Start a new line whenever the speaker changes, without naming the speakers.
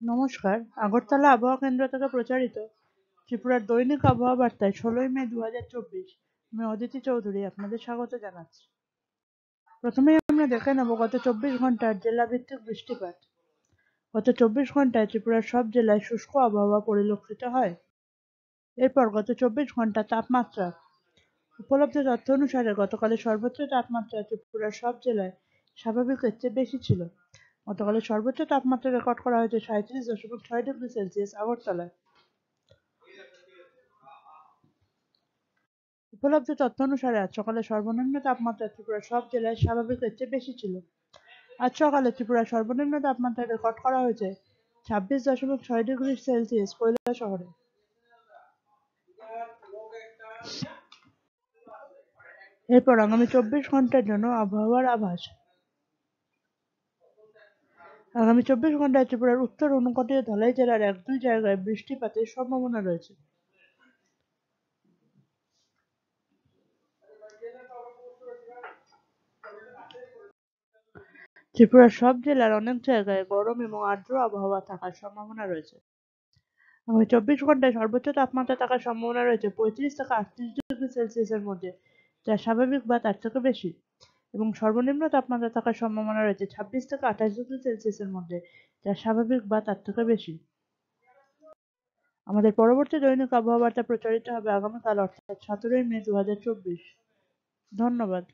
নমস্কার, আগরতলা আবহাওয়া কেন্দ্র থেকে প্রচারিত ত্রিপুরার দৈনিক আবহাওয়া বার্তায় ১৬ই মে ২০২৪। আমি অদিতি চৌধুরী আপনাদের স্বাগত জানাচ্ছি। প্রথমেই আমরা দেখে নেব গত ২৪ ঘন্টার জেলাভিত্তিক বৃষ্টিপাত। গত ২৪ ঘন্টায় ত্রিপুরার সব জেলায় শুষ্ক আবহাওয়া পরিলক্ষিত হয়। এরপর গত ২৪ ঘন্টা তাপমাত্রা। উপলব্ধ তথ্য অনুসারে গতকালের সর্বোচ্চ তাপমাত্রা ত্রিপুরার সব জেলায় স্বাভাবিকের চেয়ে বেশি ছিল। গতকালের সর্বোচ্চ তাপমাত্রা রেকর্ড করা হয়েছে ৩৭.৬ ডিগ্রি সেলসিয়াস আগরতলায়। উপলব্ধ তথ্য অনুসারে আজ সকালে সর্বনিম্ন তাপমাত্রা ত্রিপুরার সব জেলায় স্বাভাবিকের চেয়ে বেশি ছিল। আজ সকালে ত্রিপুরার সর্বনিম্ন তাপমাত্রা রেকর্ড করা হয়েছে ২৬.৬ ডিগ্রি সেলসিয়াস কৈলাসহরে। এরপর আগামী ২৪ ঘন্টার জন্য আবহাওয়ার আভাস। আগামী ২৪ ঘন্টায় ত্রিপুরার উত্তর ঊনকোটি ও ধলাই জেলার ১-২ জায়গায় বৃষ্টিপাতের সম্ভাবনা রয়েছে। ত্রিপুরার সব জেলার অনেক জায়গায় গরম এবং আর্দ্র আবহাওয়া থাকার সম্ভাবনা রয়েছে। আগামী ২৪ ঘন্টায় সর্বোচ্চ তাপমাত্রা থাকার সম্ভাবনা রয়েছে ৩৫ থেকে ৩৮ ডিগ্রি সেলসিয়াসের মধ্যে, যা স্বাভাবিক বা তার থেকে বেশি, এবং সর্বনিম্ন তাপমাত্রা থাকার সম্ভাবনা রয়েছে ২৬ থেকে ২৮ ডিগ্রি সেলসিয়াসের মধ্যে, যা স্বাভাবিক বা তার থেকে বেশি। আমাদের পরবর্তী দৈনিক আবহাওয়া বার্তা প্রচারিত হবে আগামীকাল অর্থাৎ ১৭ই মে ২০২৪। ধন্যবাদ।